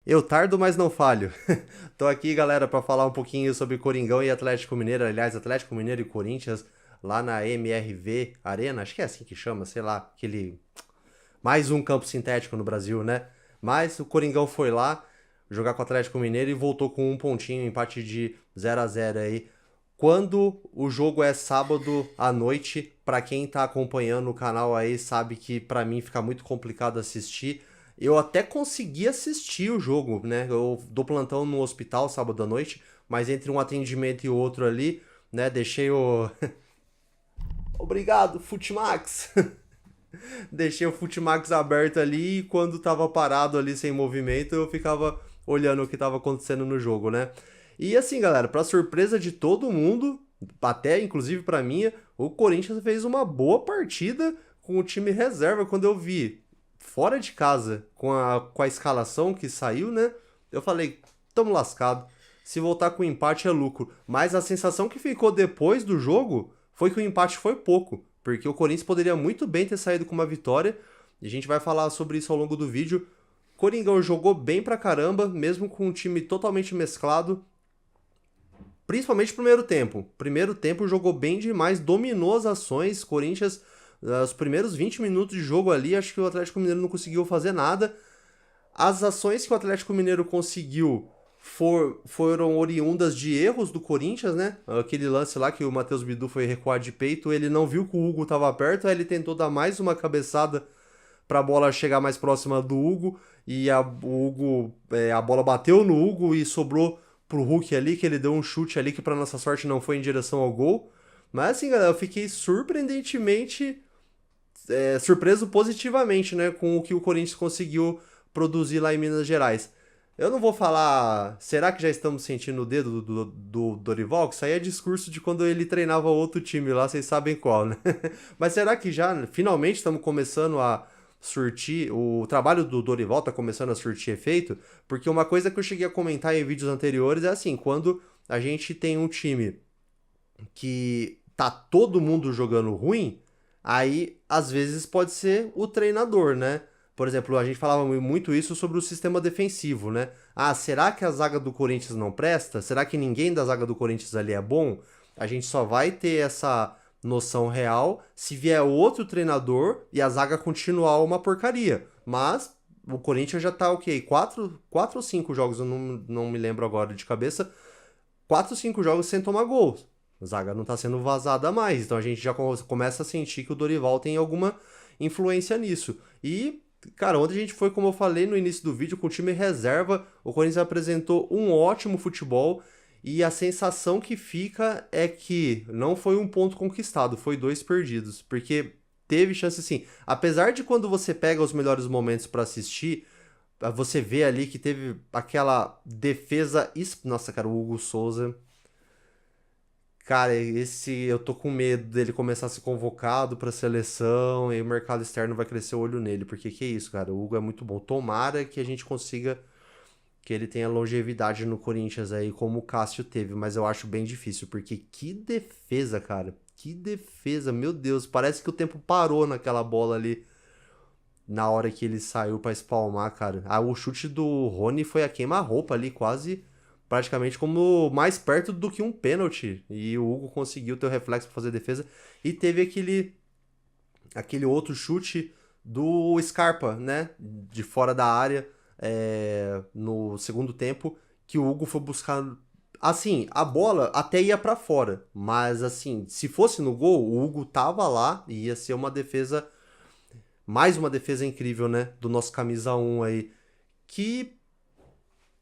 Eu tardo, mas não falho. Tô aqui, galera, para falar um pouquinho sobre Coringão e Atlético Mineiro. Aliás, Atlético Mineiro e Corinthians lá na MRV Arena. Acho que é assim que chama, sei lá, aquele mais um campo sintético no Brasil, né? Mas o Coringão foi lá jogar com o Atlético Mineiro e voltou com um pontinho, empate de 0-0 aí. Quando o jogo é sábado à noite, para quem tá acompanhando o canal aí sabe que para mim fica muito complicado assistir. Eu até consegui assistir o jogo, né? Eu dou plantão no hospital sábado à noite, mas entre um atendimento e outro ali, né, deixei o Obrigado, Futimax. Deixei o Futimax aberto ali e quando tava parado ali sem movimento, eu ficava olhando o que tava acontecendo no jogo, né? E assim, galera, pra surpresa de todo mundo, até inclusive pra minha, o Corinthians fez uma boa partida com o time reserva quando eu vi fora de casa com a escalação que saiu, né? Eu falei, tamo lascado. Se voltar com empate é lucro. Mas a sensação que ficou depois do jogo foi que o empate foi pouco, porque o Corinthians poderia muito bem ter saído com uma vitória, e a gente vai falar sobre isso ao longo do vídeo. Coringão jogou bem pra caramba, mesmo com um time totalmente mesclado, principalmente no primeiro tempo. Primeiro tempo jogou bem demais, dominou as ações. Corinthians, os primeiros 20 minutos de jogo ali, acho que o Atlético Mineiro não conseguiu fazer nada. As ações que o Atlético Mineiro conseguiu foram oriundas de erros do Corinthians, né? Aquele lance lá que o Matheus Bidu foi recuar de peito, ele não viu que o Hugo estava perto, aí ele tentou dar mais uma cabeçada para a bola chegar mais próxima do Hugo e a bola bateu no Hugo e sobrou pro Hulk ali, que ele deu um chute ali que para nossa sorte não foi em direção ao gol. Mas assim, galera, eu fiquei surpreendentemente surpreso positivamente, né, com o que o Corinthians conseguiu produzir lá em Minas Gerais. Eu não vou falar, será que já estamos sentindo o dedo do Dorival? Que isso aí é discurso de quando ele treinava outro time lá, vocês sabem qual, né? Mas será que já finalmente estamos começando a surtir, o trabalho do Dorival está começando a surtir efeito? Porque uma coisa que eu cheguei a comentar em vídeos anteriores é assim, quando a gente tem um time que tá todo mundo jogando ruim, aí às vezes pode ser o treinador, né? Por exemplo, a gente falava muito isso sobre o sistema defensivo, né? Ah, será que a zaga do Corinthians não presta? Será que ninguém da zaga do Corinthians ali é bom? A gente só vai ter essa noção real se vier outro treinador e a zaga continuar uma porcaria. Mas o Corinthians já tá, ok, quatro ou cinco jogos, eu não me lembro agora de cabeça, 4 ou 5 jogos sem tomar gols. A zaga não tá sendo vazada mais. Então a gente já começa a sentir que o Dorival tem alguma influência nisso. E, cara, ontem a gente foi, como eu falei no início do vídeo, com o time reserva. O Corinthians apresentou um ótimo futebol. E a sensação que fica é que não foi um ponto conquistado, foi dois perdidos. Porque teve chance assim. Apesar de quando você pega os melhores momentos para assistir, você vê ali que teve aquela defesa. Nossa, cara, o Hugo Souza. Cara, esse eu tô com medo dele começar a ser convocado pra seleção e o mercado externo vai crescer o olho nele, porque que é isso, cara? O Hugo é muito bom. Tomara que a gente consiga que ele tenha longevidade no Corinthians aí, como o Cássio teve, mas eu acho bem difícil, porque que defesa, cara. Que defesa, meu Deus, parece que o tempo parou naquela bola ali na hora que ele saiu pra espalmar, cara. Ah, o chute do Rony foi a queima-roupa ali, quase praticamente como mais perto do que um pênalti. E o Hugo conseguiu ter o reflexo pra fazer defesa. E teve aquele outro chute do Scarpa, né? De fora da área, no segundo tempo, que o Hugo foi buscar. Assim, a bola até ia pra fora, mas assim, se fosse no gol, o Hugo tava lá e ia ser uma defesa, mais uma defesa incrível, né? Do nosso camisa um aí, que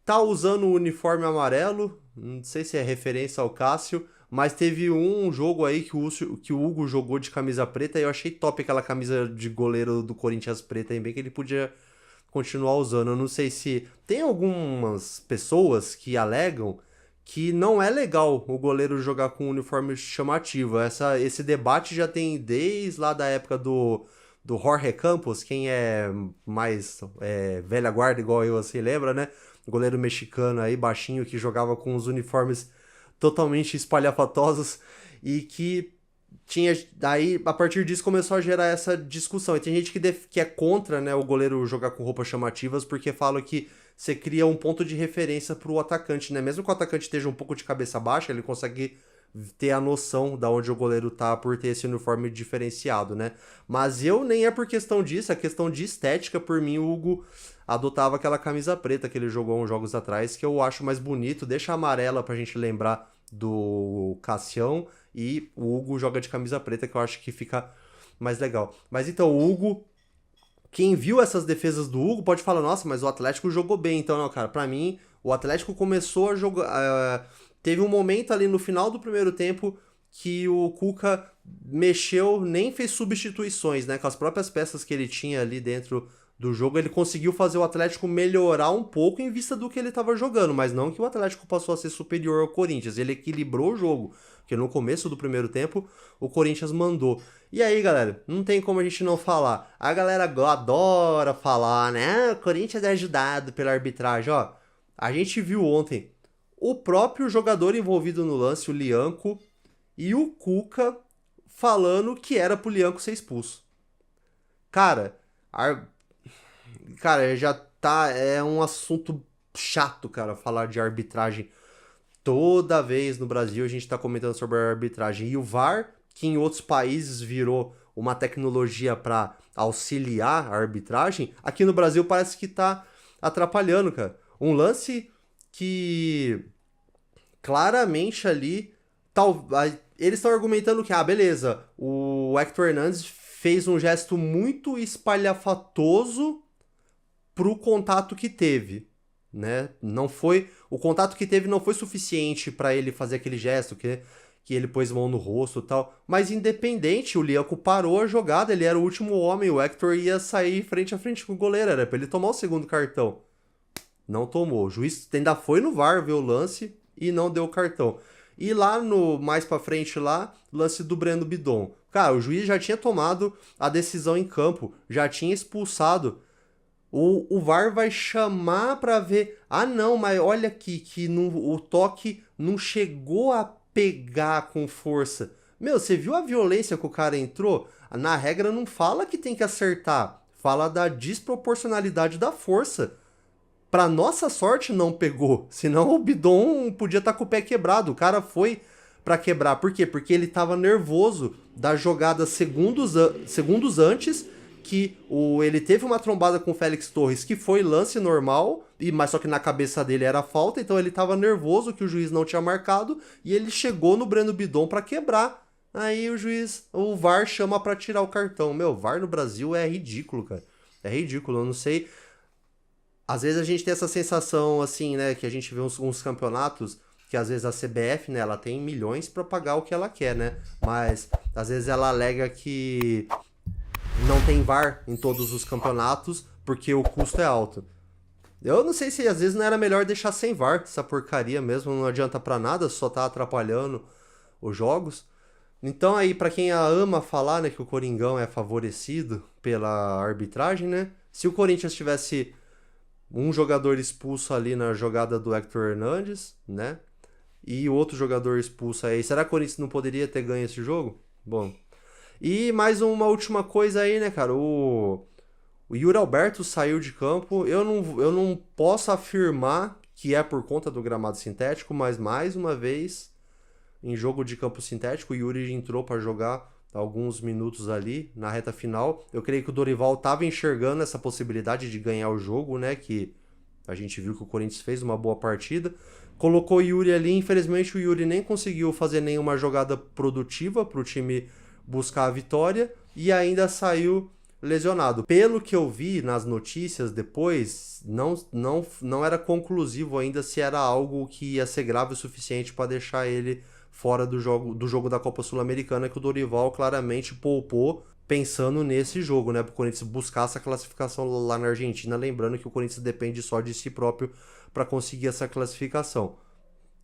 tá usando o uniforme amarelo, não sei se é referência ao Cássio, mas teve um jogo aí que o Hugo jogou de camisa preta e eu achei top aquela camisa de goleiro do Corinthians preta, aí bem que ele podia continuar usando. Eu não sei se tem algumas pessoas que alegam que não é legal o goleiro jogar com um uniforme chamativo. Esse debate já tem desde lá da época do Jorge Campos, quem é mais velha guarda igual eu assim lembra, né? Goleiro mexicano aí, baixinho, que jogava com os uniformes totalmente espalhafatosos e que tinha. Daí, a partir disso, começou a gerar essa discussão. E tem gente que é contra, né, o goleiro jogar com roupas chamativas, porque fala que você cria um ponto de referência pro atacante, né? Mesmo que o atacante esteja um pouco de cabeça baixa, ele consegue ter a noção da onde o goleiro tá por ter esse uniforme diferenciado, né? Mas eu nem é por questão disso, é questão de estética. Por mim, o Hugo adotava aquela camisa preta que ele jogou uns jogos atrás, que eu acho mais bonito, deixa a amarela pra gente lembrar do Cassião, e o Hugo joga de camisa preta, que eu acho que fica mais legal. Mas então, o Hugo, quem viu essas defesas do Hugo pode falar, nossa, mas o Atlético jogou bem. Então, não, cara, pra mim, o Atlético começou a jogar. Teve um momento ali no final do primeiro tempo que o Cuca mexeu, nem fez substituições, né? Com as próprias peças que ele tinha ali dentro do jogo, ele conseguiu fazer o Atlético melhorar um pouco em vista do que ele estava jogando, mas não que o Atlético passou a ser superior ao Corinthians. Ele equilibrou o jogo, porque no começo do primeiro tempo o Corinthians mandou. E aí, galera, não tem como a gente não falar. A galera adora falar, né? O Corinthians é ajudado pela arbitragem, ó. A gente viu ontem o próprio jogador envolvido no lance, o Lianco, e o Cuca falando que era pro Lianco ser expulso. Cara, cara, já tá. É um assunto chato, cara, falar de arbitragem. Toda vez no Brasil a gente tá comentando sobre a arbitragem. E o VAR, que em outros países virou uma tecnologia para auxiliar a arbitragem, aqui no Brasil parece que tá atrapalhando, cara. Um lance que claramente ali. Eles estão argumentando que, beleza, o Hector Hernandes fez um gesto muito espalhafatoso pro contato que teve, né? Não foi, o contato que teve não foi suficiente para ele fazer aquele gesto que ele pôs mão no rosto e tal, mas independente, o Lianco parou a jogada, ele era o último homem, o Hector ia sair frente a frente com o goleiro, era pra ele tomar o segundo cartão. Não tomou. O juiz ainda foi no VAR ver o lance e não deu o cartão. E lá no mais pra frente lá, lance do Breno Bidon. Cara, o juiz já tinha tomado a decisão em campo, já tinha expulsado. O VAR vai chamar pra ver. Ah, não, mas olha aqui, que o toque não chegou a pegar com força. Meu, você viu a violência que o cara entrou? Na regra não fala que tem que acertar, fala da desproporcionalidade da força. Pra nossa sorte não pegou, senão o Bidon podia estar com o pé quebrado. O cara foi pra quebrar. Por quê? Porque ele tava nervoso da jogada segundos antes, que ele teve uma trombada com o Félix Torres, que foi lance normal, mas só que na cabeça dele era falta, então ele tava nervoso que o juiz não tinha marcado, e ele chegou no Breno Bidon pra quebrar. Aí o VAR chama pra tirar o cartão. Meu, VAR no Brasil é ridículo, cara. É ridículo, eu não sei. Às vezes a gente tem essa sensação, assim, né, que a gente vê uns campeonatos que às vezes a CBF, né, ela tem milhões pra pagar o que ela quer, né, mas às vezes ela alega que não tem VAR em todos os campeonatos porque o custo é alto. Eu não sei se às vezes não era melhor deixar sem VAR, essa porcaria mesmo, não adianta pra nada, só tá atrapalhando os jogos. Então aí, pra quem ama falar, né, que o Coringão é favorecido pela arbitragem, né, se o Corinthians tivesse um jogador expulso ali na jogada do Hector Hernandes, né? E o outro jogador expulso aí. Será que o Corinthians não poderia ter ganho esse jogo? Bom. E mais uma última coisa aí, né, cara? O Yuri Alberto saiu de campo. Eu não posso afirmar que é por conta do gramado sintético, mas mais uma vez, em jogo de campo sintético, o Yuri entrou para jogar alguns minutos ali na reta final. Eu creio que o Dorival estava enxergando essa possibilidade de ganhar o jogo, né? Que a gente viu que o Corinthians fez uma boa partida. Colocou o Yuri ali, infelizmente o Yuri nem conseguiu fazer nenhuma jogada produtiva para o time buscar a vitória e ainda saiu lesionado. Pelo que eu vi nas notícias depois, não era conclusivo ainda se era algo que ia ser grave o suficiente para deixar ele fora do jogo da Copa Sul-Americana, que o Dorival claramente poupou pensando nesse jogo, né? Para o Corinthians buscar essa classificação lá na Argentina, lembrando que o Corinthians depende só de si próprio para conseguir essa classificação.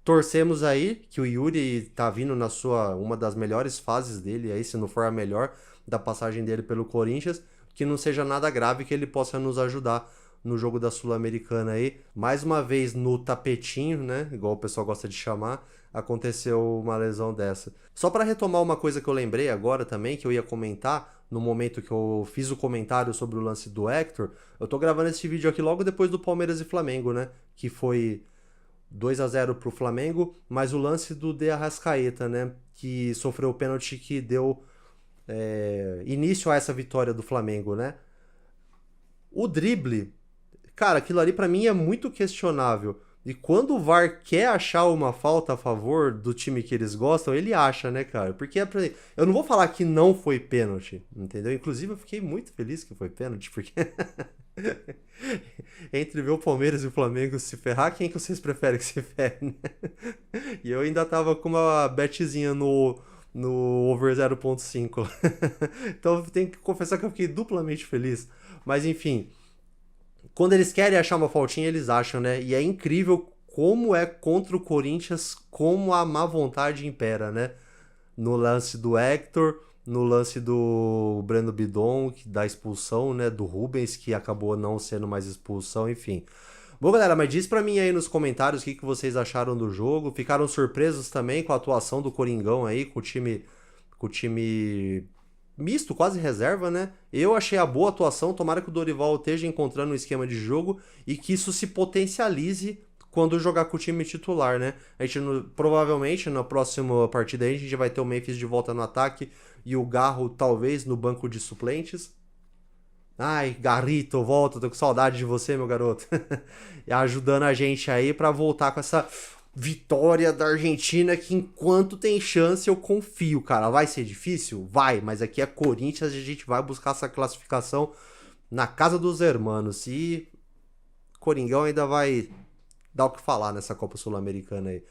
Torcemos aí que o Yuri tá vindo na uma das melhores fases dele, aí se não for a melhor da passagem dele pelo Corinthians, que não seja nada grave, que ele possa nos ajudar no jogo da Sul-Americana aí. Mais uma vez no tapetinho, né? Igual o pessoal gosta de chamar, aconteceu uma lesão dessa. Só para retomar uma coisa que eu lembrei agora também, que eu ia comentar no momento que eu fiz o comentário sobre o lance do Hector. Eu tô gravando esse vídeo aqui logo depois do Palmeiras e Flamengo, né? Que foi 2-0 pro Flamengo, mas o lance do De Arrascaeta, né? Que sofreu o pênalti que deu início a essa vitória do Flamengo, né? O drible, cara, aquilo ali pra mim é muito questionável. E quando o VAR quer achar uma falta a favor do time que eles gostam, ele acha, né, cara? Porque eu não vou falar que não foi pênalti, entendeu? Inclusive eu fiquei muito feliz que foi pênalti, porque entre ver o Palmeiras e o Flamengo se ferrar, quem que vocês preferem que se ferre, né? E eu ainda tava com uma betzinha no over 0.5. Então eu tenho que confessar que eu fiquei duplamente feliz. Mas enfim, quando eles querem achar uma faltinha, eles acham, né? E é incrível como é contra o Corinthians, como a má vontade impera, né? No lance do Hector, no lance do Breno Bidon, da expulsão, né? Do Rubens, que acabou não sendo mais expulsão, enfim. Bom, galera, mas diz pra mim aí nos comentários o que vocês acharam do jogo. Ficaram surpresos também com a atuação do Coringão aí, com o time misto, quase reserva, né? Eu achei a boa atuação, tomara que o Dorival esteja encontrando um esquema de jogo e que isso se potencialize quando jogar com o time titular, né? A gente provavelmente na próxima partida aí a gente vai ter o Memphis de volta no ataque e o Garro talvez no banco de suplentes. Ai, Garrito, volta, tô com saudade de você, meu garoto. E ajudando a gente aí pra voltar com essa vitória da Argentina que enquanto tem chance eu confio, cara. Vai ser difícil? Vai, mas aqui é Corinthians e a gente vai buscar essa classificação na casa dos hermanos. E Coringão ainda vai dar o que falar nessa Copa Sul-Americana aí.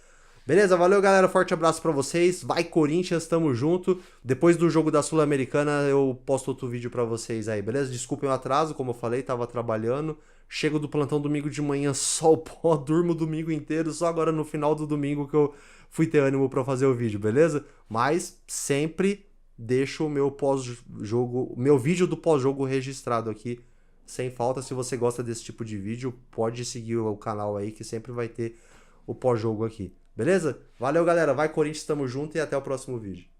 Beleza, valeu galera, forte abraço pra vocês, vai Corinthians, tamo junto. Depois do jogo da Sul-Americana eu posto outro vídeo pra vocês aí, beleza? Desculpem o atraso, como eu falei, tava trabalhando. Chego do plantão domingo de manhã, só o pó, durmo o domingo inteiro, só agora no final do domingo que eu fui ter ânimo pra fazer o vídeo, beleza? Mas sempre deixo o meu pós-jogo, meu vídeo do pós-jogo registrado aqui, sem falta. Se você gosta desse tipo de vídeo, pode seguir o canal aí que sempre vai ter o pós-jogo aqui. Beleza? Valeu, galera. Vai, Corinthians, tamo junto e até o próximo vídeo.